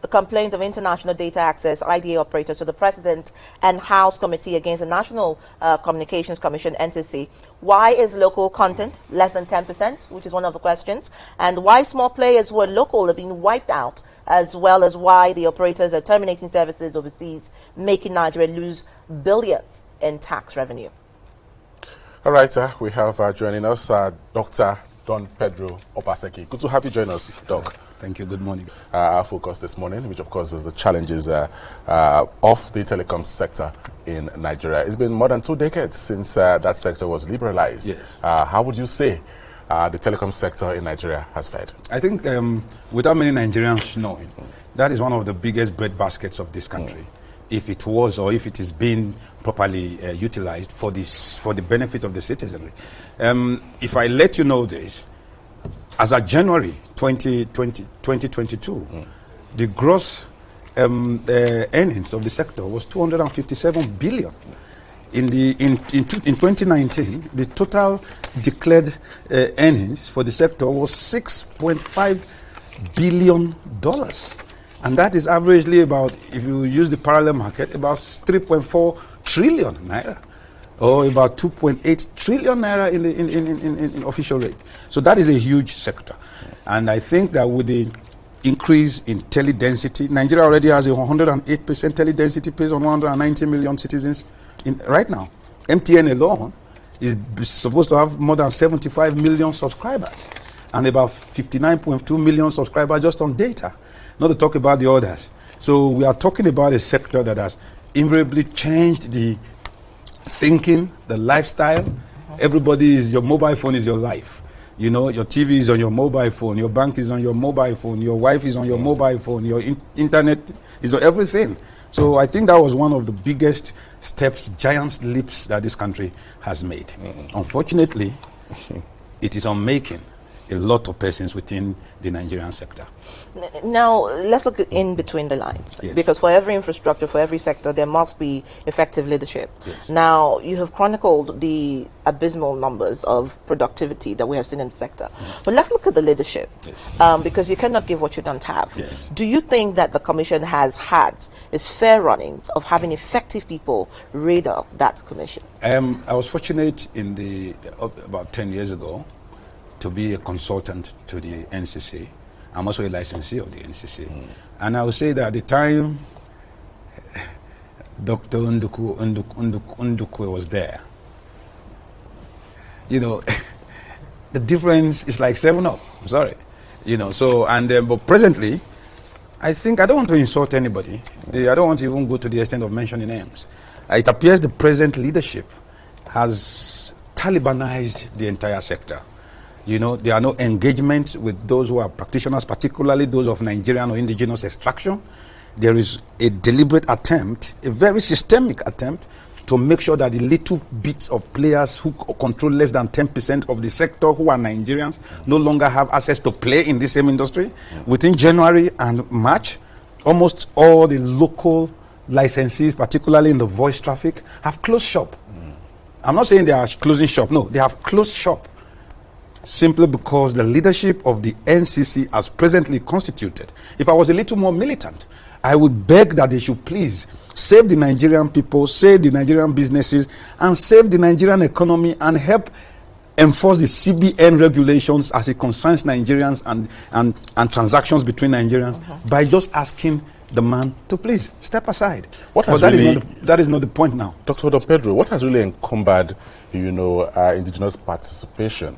the complaints of international data access IDA operators to the President and House Committee against the National Communications Commission, NCC. Why is local content less than 10%, which is one of the questions, and why small players who are local are being wiped out, as well as why the operators are terminating services overseas, making Nigeria lose billions in tax revenue. All right, we have joining us Dr. Don Pedro Obaseki. Good to have you join us, Doc. Thank you. Good morning. Our focus this morning, which of course is the challenges of the telecom sector in Nigeria. It's been more than 2 decades since that sector was liberalized. Yes. How would you say the telecom sector in Nigeria has fared? I think without many Nigerians knowing, that is one of the biggest breadbaskets of this country. If it was, or if it is being properly utilized for the benefit of the citizenry. If I let you know this, as of January 2022, the gross earnings of the sector was 257 billion. In 2019, the total declared earnings for the sector was $6.5 billion. And that is averagely about, if you use the parallel market, about 3.4 trillion naira, or about 2.8 trillion naira in official rate. So that is a huge sector. And I think that with the increase in tele-density, Nigeria already has a 108% tele-density based on 190 million citizens right now. MTN alone is supposed to have more than 75 million subscribers and about 59.2 million subscribers just on data. Not to talk about the others. So we are talking about a sector that has invariably changed the thinking, the lifestyle. Everybody is, your mobile phone is your life. You know, your TV is on your mobile phone, your bank is on your mobile phone, your wife is on your mobile phone, your internet is on everything. So I think that was one of the biggest steps, giant leaps that this country has made. Unfortunately, it is unmaking a lot of persons within the Nigerian sector. Now, let's look in between the lines. Yes. Because for every infrastructure, for every sector, there must be effective leadership. Yes. Now, you have chronicled the abysmal numbers of productivity that we have seen in the sector. But let's look at the leadership. Yes. Because you cannot give what you don't have. Yes. Do you think that the Commission has had its fair runnings of having effective people read up that Commission? I was fortunate in about 10 years ago to be a consultant to the NCC. I'm also a licensee of the NCC. And I would say that at the time Dr. Ndukwe was there, you know, the difference is like 7-up. I'm sorry. You know, so, and but presently, I think, I don't want to insult anybody. I don't want to even go to the extent of mentioning names. It appears the present leadership has Talibanized the entire sector. You know, there are no engagements with those who are practitioners, particularly those of Nigerian or indigenous extraction. There is a deliberate attempt, a very systemic attempt, to make sure that the little bits of players who control less than 10% of the sector, who are Nigerians, no longer have access to play in the same industry. Within January and March, almost all the local licensees, particularly in the voice traffic, have closed shop. I'm not saying they are closing shop. No, they have closed shop. Simply because the leadership of the NCC as presently constituted, if I was a little more militant, I would beg that they should please save the Nigerian people, save the Nigerian businesses, and save the Nigerian economy, and help enforce the CBN regulations as it concerns Nigerians and transactions between Nigerians by just asking the man to please step aside. But that is not the point now. Dr. Don Pedro, what has really encumbered, you know, indigenous participation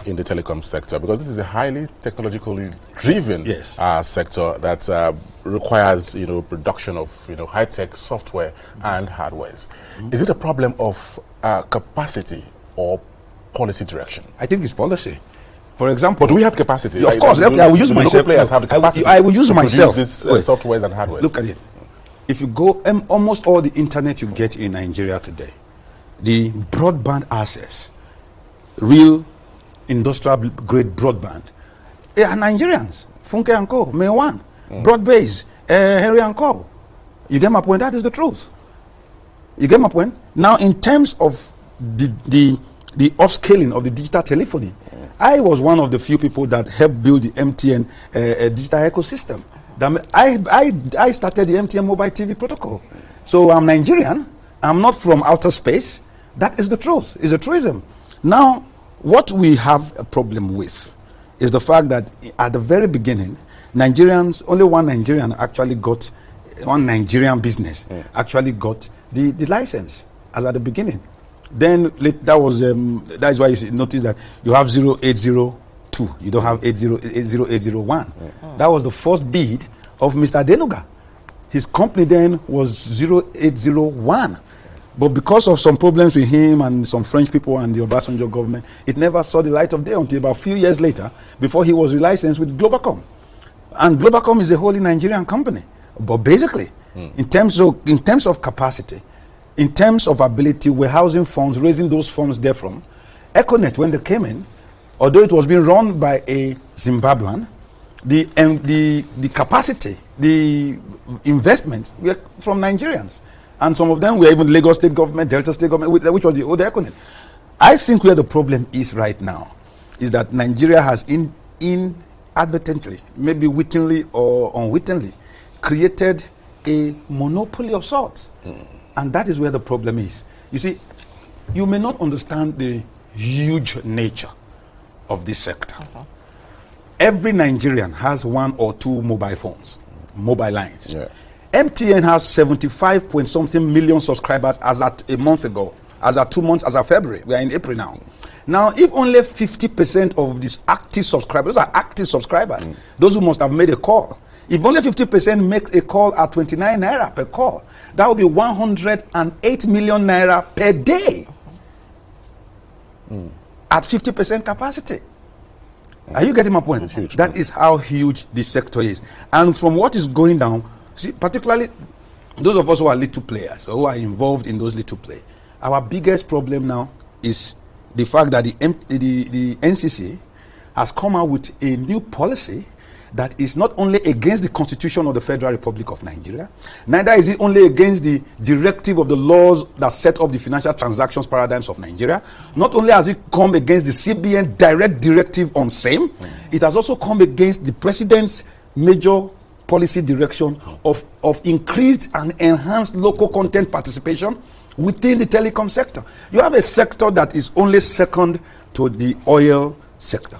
in the telecom sector? Because this is a highly technologically driven sector that requires, you know, production of, you know, high-tech software and hardwares. Is it a problem of capacity or policy direction? I think it's policy. For example, but do we have capacity? Of course, I will use myself. Local players have the capacity. I will use myself. These softwares and hardware. Look at it. If you go, almost all the internet you get in Nigeria today, the broadband access, real industrial grade broadband, they are Nigerians. Funke and Co, May1, Broadbase, Henry and Co. You get my point? That is the truth. You get my point? Now, in terms of the upscaling of the digital telephony, I was one of the few people that helped build the MTN digital ecosystem. I started the MTN mobile TV protocol. So I'm Nigerian. I'm not from outer space. That is the truth. It's a truism. Now, what we have a problem with is the fact that at the very beginning, Nigerians, only one Nigerian actually got, one Nigerian business actually got the license as at the beginning. Then that is why you notice that you have 0802. You don't have 80801. That was the first bid of Mr. Denuga. His company then was 0801. But because of some problems with him and some French people and the Obasanjo government, it never saw the light of day until about a few years later, before he was relicensed with Globacom. And Globacom is a wholly Nigerian company. But basically, in terms of capacity, in terms of ability, warehousing funds, raising those funds therefrom, Econet, when they came in, although it was being run by a Zimbabwean, the capacity, the investment were from Nigerians. And some of them were even Lagos State government, Delta State government, which was the old Econet. I think where the problem is right now is that Nigeria has inadvertently, maybe wittingly or unwittingly, created a monopoly of sorts. And that is where the problem is. You see, you may not understand the huge nature of this sector. Every Nigerian has one or two mobile phones, mobile lines. MTN has 75 point something million subscribers as at a month ago, as at 2 months, as of February. We are in April now. Now, if only 50% of these active subscribers, those are active subscribers, those who must have made a call, if only 50% makes a call at 29 naira per call, that would be 108 million naira per day at 50% capacity. Are you getting my point? That is how huge this sector is. And from what is going down, see, particularly those of us who are little players or who are involved in those little play, our biggest problem now is the fact that the NCC has come out with a new policy that is not only against the Constitution of the Federal Republic of Nigeria, neither is it only against the directive of the laws that set up the financial transactions paradigms of Nigeria. Not only has it come against the CBN direct directive on same, it has also come against the President's major policy direction of increased and enhanced local content participation within the telecom sector. You have a sector that is only second to the oil sector,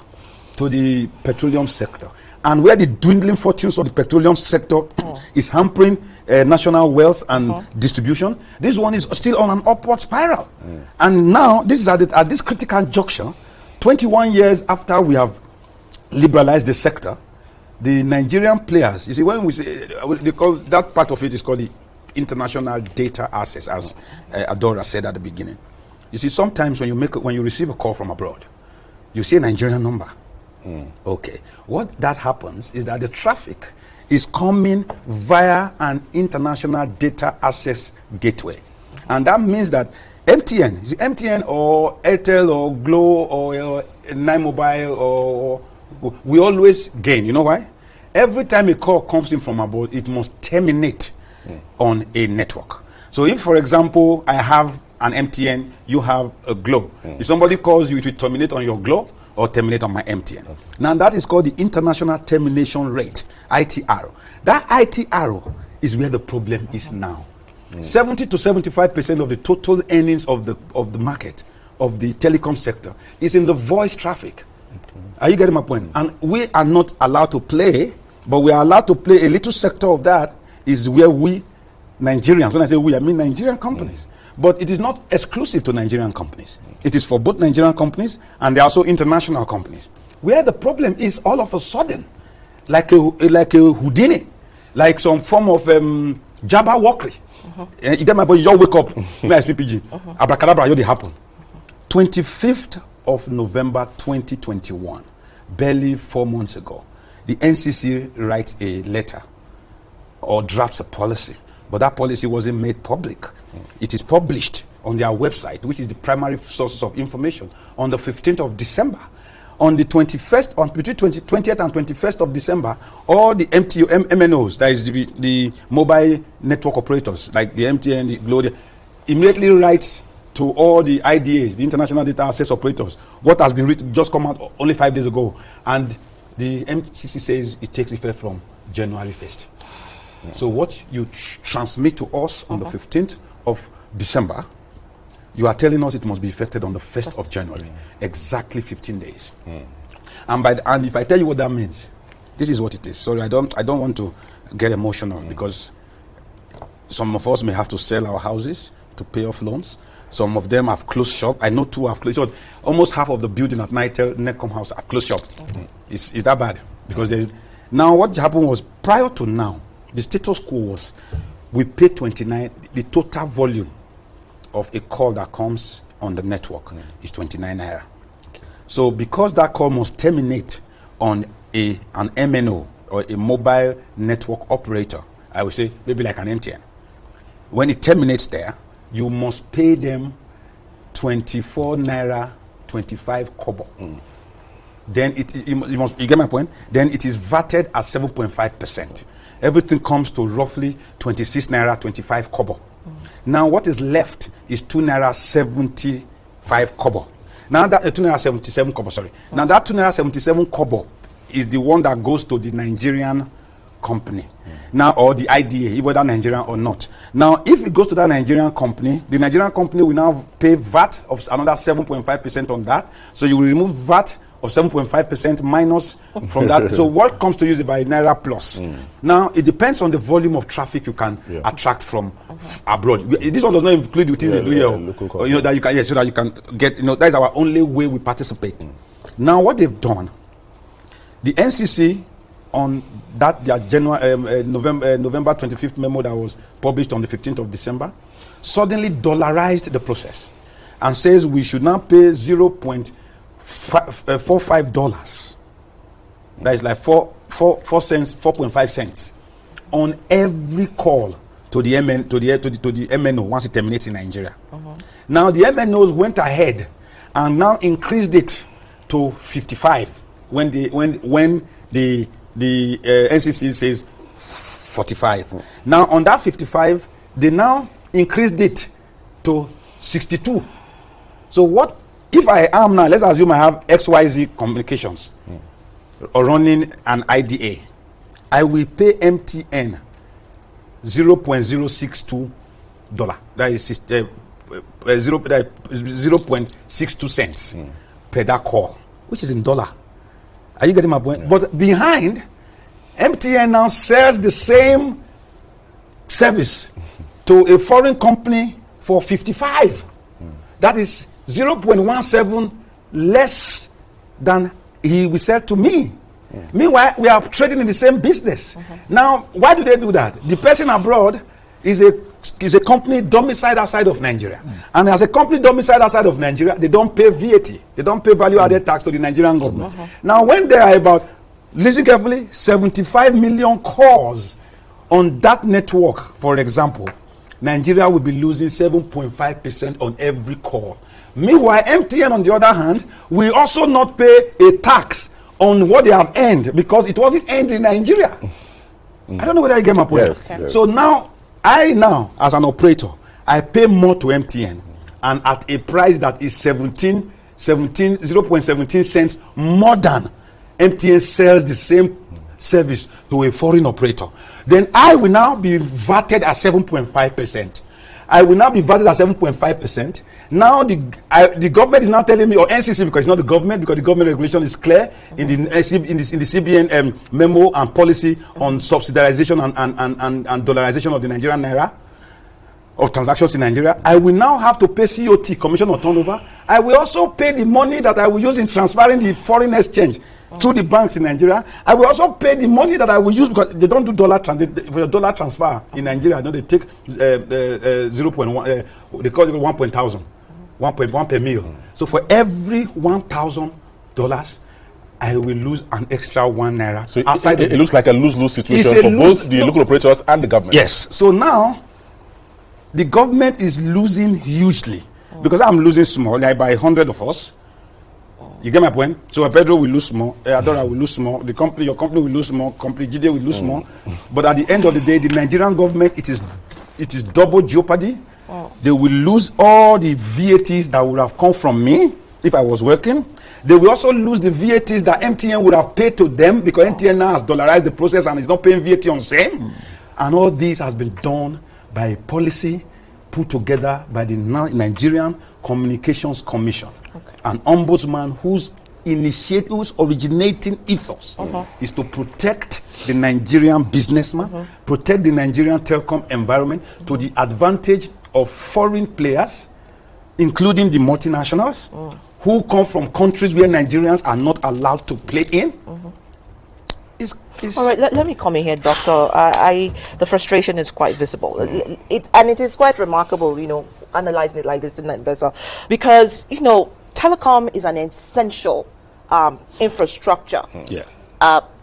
to the petroleum sector, and where the dwindling fortunes of the petroleum sector is hampering national wealth and distribution. This one is still on an upward spiral. And now, this is at this critical juncture, 21 years after we have liberalized the sector, the Nigerian players, you see, when we say, they call that part of it is called the international data access, as Adora said at the beginning. You see, sometimes when you receive a call from abroad, you see a Nigerian number. Okay. What that happens is that the traffic is coming via an international data access gateway. And that means that MTN or Airtel or Glo or Nine Mobile or we always gain. You know why? Every time a call comes in from abroad, it must terminate on a network. So if, for example, I have an MTN, you have a Glo. If somebody calls you, it will terminate on your Glo or terminate on my MTN. Now that is called the International Termination Rate, ITR. That ITR is where the problem is now. 70 to 75% of the total earnings of the market, of the telecom sector, is in the voice traffic. Are you getting my point? And we are not allowed to play, but we are allowed to play a little sector of that is where we, Nigerians, when I say we, I mean Nigerian companies. But it is not exclusive to Nigerian companies. It is for both Nigerian companies and there are also international companies. Where the problem is all of a sudden, like a Houdini, like some form of Jabberwocky. You get my point, you wake up, abracadabra, you happen. 25th of November 2021, barely 4 months ago, the NCC writes a letter or drafts a policy, but that policy wasn't made public. It is published on their website, which is the primary sources of information, on the 15th of December. On the 21st, on between 20th and 21st of December, all the MNOs, that is the mobile network operators, like the MTN, the Glo, immediately writes to all the IDAs, the International Data Access Operators, what has been written, just come out only 5 days ago. And the NCC says it takes effect from January 1st. So what you transmit to us on the 15th of December, you are telling us it must be effected on the 1st of January. Exactly 15 days. And if I tell you what that means, this is what it is. Sorry, I don't want to get emotional because some of us may have to sell our houses to pay off loans. Some of them have closed shop. I know 2 have closed shop. Almost half of the building at Necom House have closed shop. Is that bad? Because there is. Now what happened was, prior to now, the status quo was we pay 29, the total volume of a call that comes on the network is 29 naira. So because that call must terminate on an MNO or a mobile network operator, I would say maybe like an MTN. When it terminates there, you must pay them 24 naira 25 kobo. Then you get my point? Then it is VATed at 7.5%. Everything comes to roughly 26 naira 25 kobo. Now what is left is 2 naira 75 kobo. Now that 2 naira 77 kobo, sorry. Now that 2 naira 77 kobo is the one that goes to the Nigerian company. Now, or the IDA, whether Nigerian or not. Now, if it goes to that Nigerian company, the Nigerian company will now pay VAT of another 7.5% on that. So you will remove VAT of 7.5% minus from that. So what comes to you is by Naira plus. Now, it depends on the volume of traffic you can attract from abroad. This one does not include within the that you can, so that you can get, that is our only way we participate. Now, what they've done, the NCC on that their November 25th memo that was published on the 15th of December, suddenly dollarized the process and says we should now pay $0.45. That is like 4 cents, 4.5 cents on every call to the MNO once it terminates in Nigeria. Now the MNOs went ahead and now increased it to 55 when the NCC says 45. Now on that 55, they now increased it to 62. So what if I am now, let's assume I have XYZ Communications or running an IDA, I will pay MTN $0.062. That is 0.62 cents per that call, which is in dollar. Are you getting my point? But behind, MTN now sells the same service to a foreign company for 55. That is 0.17 less than he will sell to me. Meanwhile, we are trading in the same business. Now, why do they do that? The person abroad is a company domiciled outside of Nigeria. And as a company domiciled outside of Nigeria, they don't pay VAT. They don't pay value-added tax to the Nigerian government. Now, when there are about, listen carefully, 75 million calls on that network, for example, Nigeria will be losing 7.5% on every call. Meanwhile, MTN, on the other hand, will also not pay a tax on what they have earned because it wasn't earned in Nigeria. I don't know whether you get my point. Yes, yes. So now, as an operator, I pay more to MTN and at a price that is 0.17 cents more than MTN sells the same service to a foreign operator. Then I will now be VATed at 7.5%. I will now be VATed at 7.5%. Now the government is now telling me, or NCC, because it's not the government, because the government regulation is clear in the CBN memo and policy on subsidization and dollarization of the Nigerian naira, of transactions in Nigeria. I will now have to pay COT, Commission on Turnover. I will also pay the money that I will use in transferring the foreign exchange through the banks in Nigeria. I will also pay the money that I will use because they don't do dollar for your dollar transfer in Nigeria. No, they take 0.1. They call it 1.1 per mil. So for every $1,000, I will lose an extra 1 naira. So it looks like a lose-lose situation for both the local operators and the government. Yes. So now the government is losing hugely because I'm losing small, like by 100 of us. You get my point? So Pedro will lose more, Adora will lose more, your company will lose more, company GD will lose more. But at the end of the day, the Nigerian government, it is double jeopardy. They will lose all the VATs that would have come from me if I was working. They will also lose the VATs that MTN would have paid to them, because MTN now has dollarized the process and is not paying VAT on same. And all this has been done by a policy put together by the Nigerian Communications Commission, an ombudsman whose originating ethos is to protect the Nigerian businessman, protect the Nigerian telecom environment to the advantage of foreign players, including the multinationals who come from countries where Nigerians are not allowed to play in. All right, let me come in here, Doctor. The frustration is quite visible. And it is quite remarkable, analyzing it like this, because, telecom is an essential infrastructure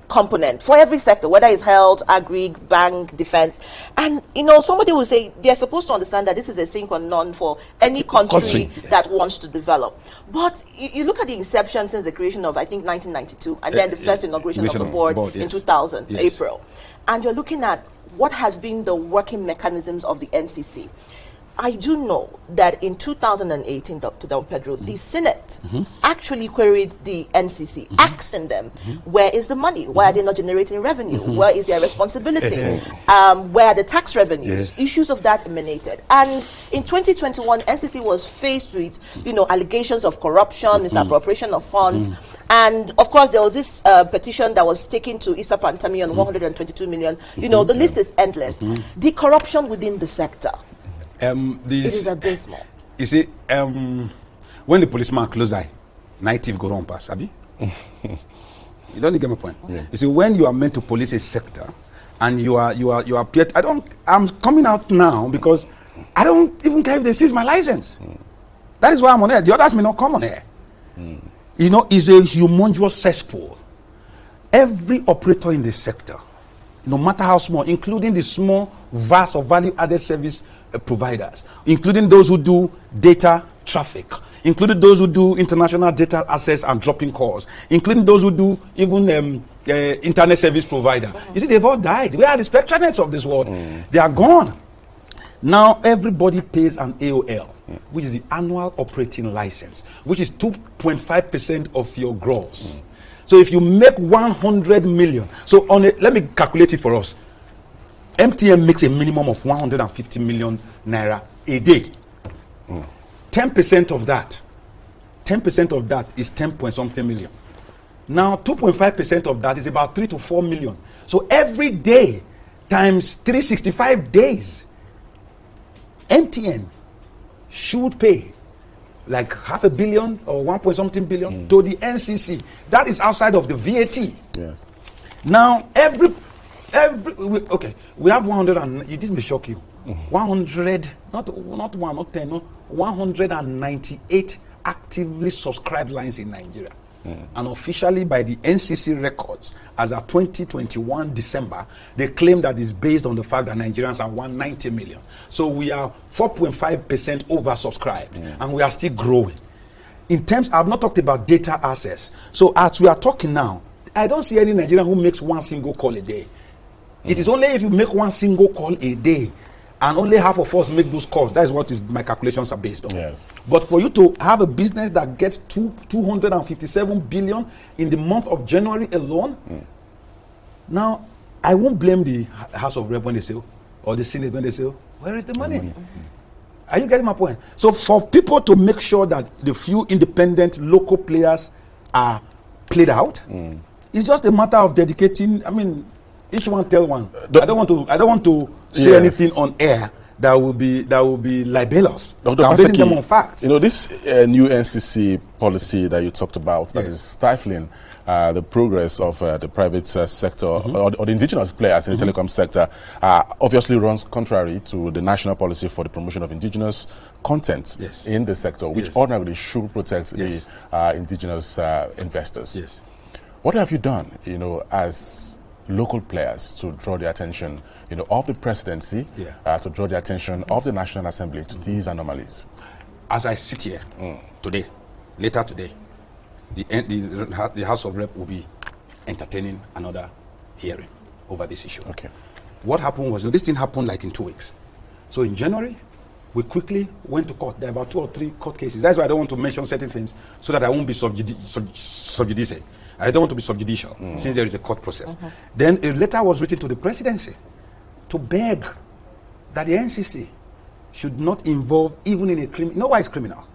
component for every sector, whether it's health, agri, bank, defense. And, somebody will say they're supposed to understand that this is a sine qua non for any country that wants to develop. But you look at the inception since the creation of, I think, 1992, and then the first inauguration of the board in 2000, April. And you're looking at what has been the working mechanisms of the NCC. I do know that in 2018, Dr. Don Pedro, the Senate actually queried the NCC, asking them, where is the money? Why are they not generating revenue? Where is their responsibility? Where are the tax revenues? Issues of that emanated. And in 2021, NCC was faced with, allegations of corruption, misappropriation of funds. And of course, there was this petition that was taken to Issa Pantami on 122 million. The list is endless. The corruption within the sector. It is abysmal. You see, when the policeman close eye, native go wrong pass, Abi. You don't get my point. You see, when you are meant to police a sector, and you are I'm coming out now because I don't even care if they seize my license. That is why I'm on air. The others may not come on air. It's a humongous cesspool. Every operator in the sector, no matter how small, including the small, vast or value-added service providers, including those who do data traffic, including those who do international data access and dropping calls, including those who do even internet service provider. You see, they've all died. Where are the Spectranets of this world? They are gone. Now everybody pays an AOL, which is the annual operating license, which is 2.5% of your gross. So if you make 100 million, so let me calculate it for us. MTN makes a minimum of 150 million naira a day. 10% of that is 10-point-something million. Now 2.5% of that is about 3 to 4 million. So every day times 365 days, MTN should pay like $500 million or 1-point-something billion to the NCC. That is outside of the VAT. Yes. Now we have 100 and this may shock you. 100, not 198 actively subscribed lines in Nigeria. And officially by the NCC records, as of 2021 December, they claim that it's based on the fact that Nigerians are 190 million. So we are 4.5% oversubscribed, and we are still growing. In terms, I've not talked about data access. So as we are talking now, I don't see any Nigerian who makes one single call a day. It is only if you make one single call a day, and only half of us make those calls. That is what my calculations are based on. Yes. But for you to have a business that gets 257 billion in the month of January alone, now I won't blame the House of Rep when they say, or the Senate when they say, where is the money? Are you getting my point? So for people to make sure that the few independent local players are played out, it's just a matter of dedicating. I mean, each one tell one. I don't want to say anything on air that will be libelous. Dr. I'm basing them on facts. This new NCC policy that you talked about that is stifling the progress of the private sector or the indigenous players in the telecom sector obviously runs contrary to the national policy for the promotion of indigenous content in the sector, which ordinarily should protect the indigenous investors. What have you done, as local players to draw the attention, of the presidency, to draw the attention of the National Assembly to these anomalies? As I sit here today, later today, the House of Rep will be entertaining another hearing over this issue. Okay. What happened was, this thing happened like in 2 weeks. So in January, We quickly went to court. There are about 2 or 3 court cases. That's why I don't want to mention certain things so that I won't be subjudice. I don't want to be subjudicial since there is a court process. Then a letter was written to the presidency to beg that the NCC should not involve even in a criminal. You know why it's criminal?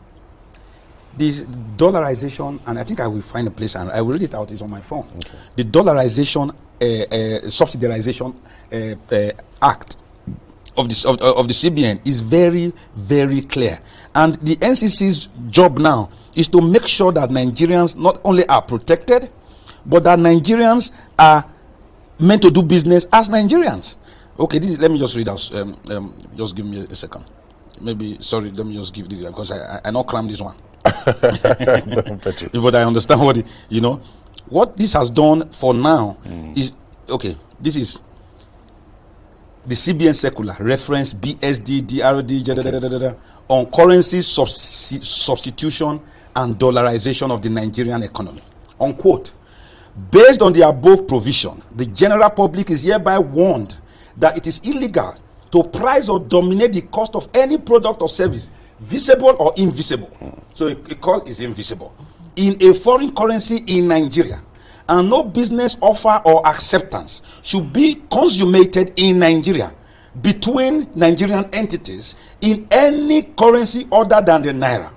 This dollarization, and I think I will find a place and I will read it out. It's on my phone. Okay. The dollarization, subsidiarization act of the CBN is very, very clear. And the NCC's job now is to make sure that Nigerians not only are protected, but that Nigerians are meant to do business as Nigerians. Okay, let me just read out. Just give me a second. Maybe, sorry, let me just give this because I not cram this one. But I understand what, what this has done for now is, okay, this is the CBN circular, reference BSD, DRD, on currency substitution and dollarization of the Nigerian economy. Unquote. Based on the above provision, the general public is hereby warned that it is illegal to price or dominate the cost of any product or service, visible or invisible. So a call is invisible. In a foreign currency in Nigeria. And no business offer or acceptance should be consummated in Nigeria between Nigerian entities in any currency other than the naira.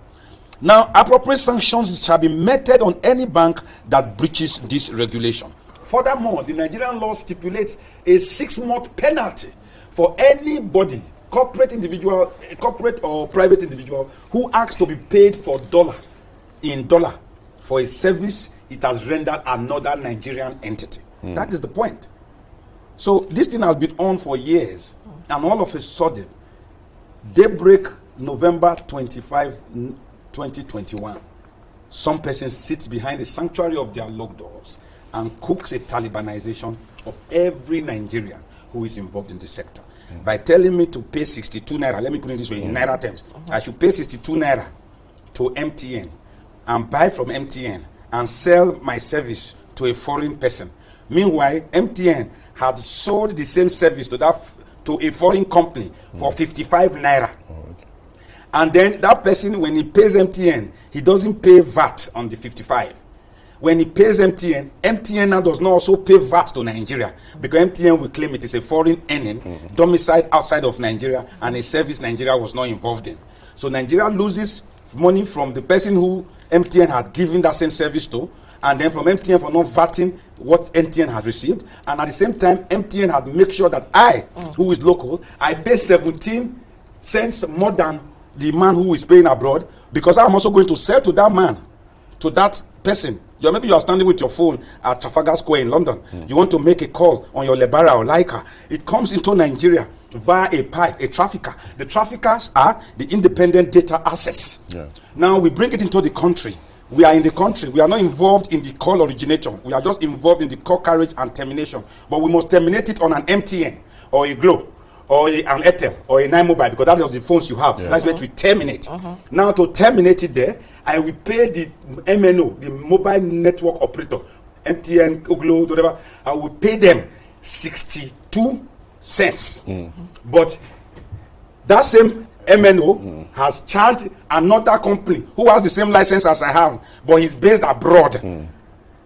Now, appropriate sanctions shall be meted on any bank that breaches this regulation. Furthermore, the Nigerian law stipulates a 6-month penalty for anybody, corporate or private individual, who asks to be paid for dollar for a service it has rendered another Nigerian entity. That is the point. So this thing has been on for years, and all of a sudden, daybreak November 25, 2021, some person sits behind the sanctuary of their locked doors and cooks a Talibanization of every Nigerian who is involved in the sector. By telling me to pay 62 naira, let me put it this way, in naira terms, I should pay 62 naira to MTN and buy from MTN and sell my service to a foreign person. Meanwhile, MTN had sold the same service to a foreign company for 55 naira. And then that person, when he pays MTN, he doesn't pay VAT on the 55. When he pays MTN, MTN now does not also pay VAT to Nigeria, because MTN will claim it is a foreign earning domiciled outside of Nigeria and a service Nigeria was not involved in. So Nigeria loses money from the person who MTN had given that same service to, and then from MTN for not VATing what MTN has received. And at the same time, MTN had made sure that I, who is local, I pay 17 cents more than the man who is paying abroad, because I'm also going to sell to that man, to that person. Maybe you are standing with your phone at Trafalgar Square in London. You want to make a call on your Lebara or Leica. It comes into Nigeria via a pipe, a trafficker. The traffickers are the independent data access. Now we bring it into the country. We are in the country. We are not involved in the call origination. We are just involved in the call carriage and termination. But we must terminate it on an MTN or a Glo or an Airtel or a 9Mobile, because that is the phones you have. That's where we terminate. Now to terminate it there, I will pay the MNO, the mobile network operator, MTN, Glo, whatever. I will pay them 62 cents. But that same MNO has charged another company who has the same license as I have, but he's based abroad,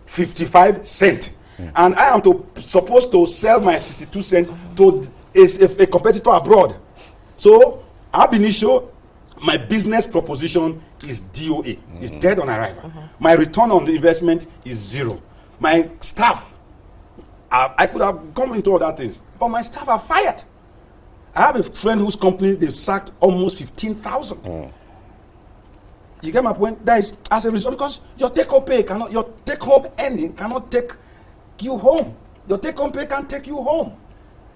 55 cents. And I am supposed to sell my 62 cents to a competitor abroad. So, ab initio, my business proposition is DOA. It's dead on arrival. My return on the investment is 0. My staff, I could have come into other things, but my staff are fired. I have a friend whose company, they've sacked almost 15,000. You get my point? That is as a result, because your take-home pay cannot, your take-home earning cannot take you home. Your take-home pay can't take you home.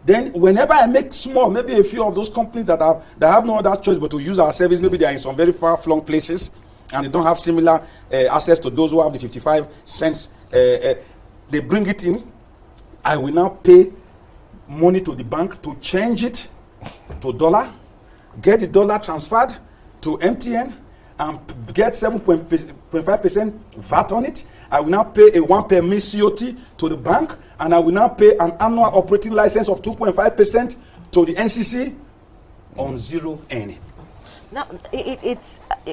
Then whenever I make small, maybe a few of those companies that have no other choice but to use our service, maybe they are in some very far-flung places and they don't have similar access to those who have the 55 cents, they bring it in. I will now pay money to the bank to change it to dollar, get the dollar transferred to MTN, and get 7.5% VAT on it. I will now pay a 1 per month COT to the bank, and I will now pay an annual operating license of 2.5% to the NCC on 0 earning. Now,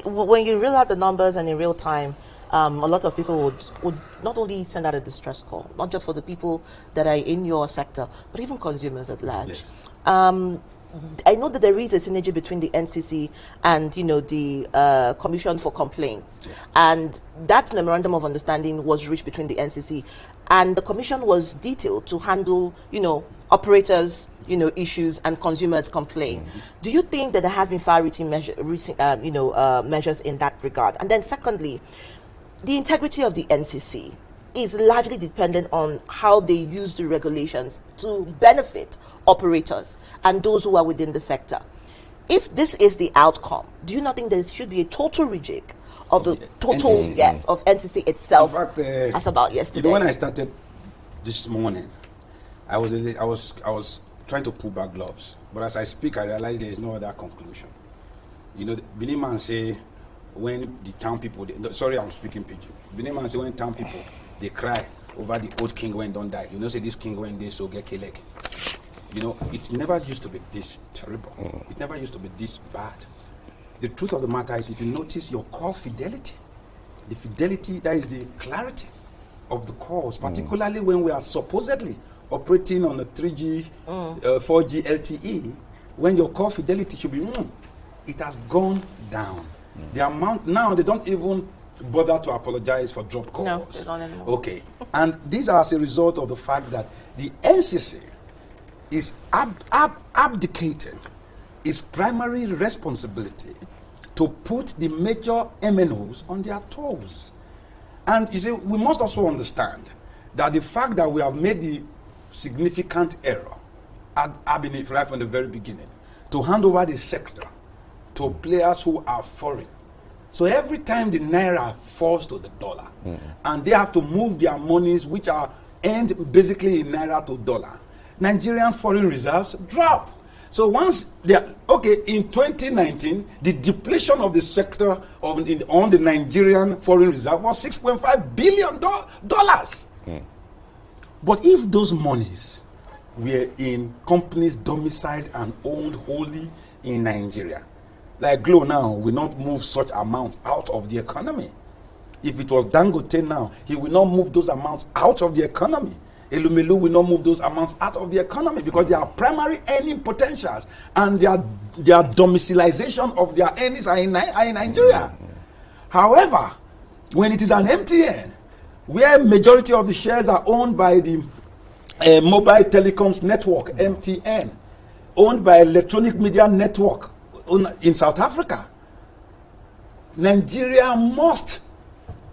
when you reel out the numbers and in real time, a lot of people would not only send out a distress call, not just for the people that are in your sector, but even consumers at large. Yes. I know that there is a synergy between the NCC and, the Commission for Complaints. Yeah. And that memorandum of understanding was reached between the NCC and the Commission was detailed to handle, operators, issues and consumers' complaint. Mm-hmm. Do you think that there has been far-reaching measures in that regard? And then secondly, the integrity of the NCC is largely dependent on how they use the regulations to benefit operators and those who are within the sector. If this is the outcome, do you not think there should be a total rejig of the total NCC. Of NCC itself? In fact, as about yesterday. When I started this morning, I was trying to pull back gloves, but as I speak, I realize there is no other conclusion. Benin man say when the town people, sorry, I'm speaking pidgin. Benin man say when town people they cry over the old king when don't die. Say this king when they so get killed. It never used to be this terrible. It never used to be this bad. The truth of the matter is, if you notice your call fidelity, the fidelity, that is the clarity of the calls, particularly when we are supposedly operating on a 3G, 4G LTE, when your call fidelity should be, it has gone down. The amount, now they don't even bother to apologize for dropped calls. No, they don't anymore. Okay. And these are as a result of the fact that the NCC is abdicating its primary responsibility to put the major MNOs on their toes. And you see, we must also understand that the fact that we have made the significant error, right from the very beginning, to hand over the sector to players who are foreign. So every time the naira falls to the dollar, and they have to move their monies, which are earned basically in naira to dollar, Nigerian foreign reserves drop. So once they are, in 2019, the depletion of the sector on the Nigerian foreign reserve was $6.5 billion. But if those monies were in companies domiciled and owned wholly in Nigeria, like Glo now will not move such amounts out of the economy. If it was Dangote now, he will not move those amounts out of the economy. Elumelu will not move those amounts out of the economy because they are primary earning potentials and their domiciliation of their earnings are in Nigeria. However, when it is an MTN, where majority of the shares are owned by the mobile telecoms network, MTN, owned by Electronic Media Network in South Africa, Nigeria must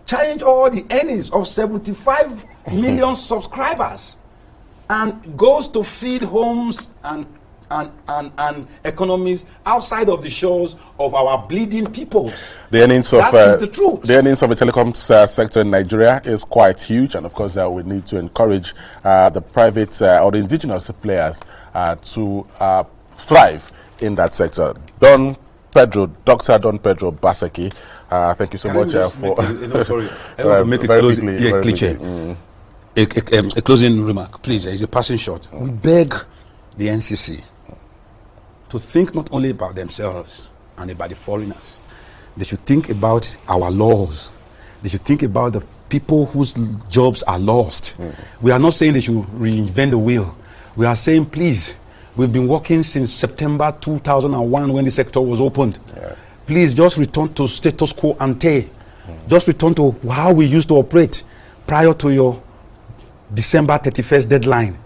change all the earnings of 75 million subscribers and goes to feed homes and economies outside of the shores of our bleeding peoples. The earnings of that is the truth. The earnings of the telecom sector in Nigeria is quite huge, and of course we need to encourage the private or the indigenous players to thrive in that sector. Dr. Don Pedro Obaseki, thank you so much for. Sorry, I want to make a closing remark, please. It's a passing shot. We beg the NCC to think not only about themselves and about the foreigners. They should think about our laws. They should think about the people whose jobs are lost. We are not saying they should reinvent the wheel. We are saying, please, we've been working since September 2001 when the sector was opened. Please just return to status quo ante. Just return to how we used to operate prior to your December 31st deadline.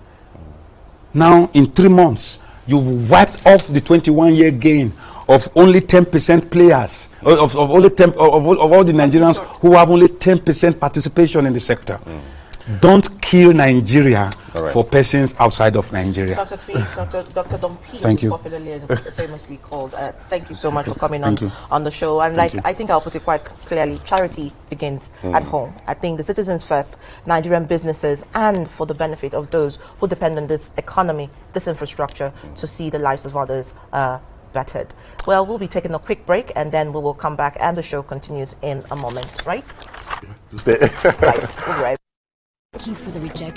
Now, in 3 months, you've wiped off the 21-year gain of only 10% players, of all the Nigerians who have only 10% participation in the sector. Don't kill Nigeria for persons outside of Nigeria. Dr. Don P, thank you. Popularly and famously called. Thank you so much for coming on the show. And I think I'll put it quite clearly, charity begins at home. I think the citizens first, Nigerian businesses, and for the benefit of those who depend on this economy, this infrastructure, to see the lives of others bettered. Well, we'll be taking a quick break, and then we will come back, and the show continues in a moment, right? Stay. Right, we'll be right back. Thank you for the rejection.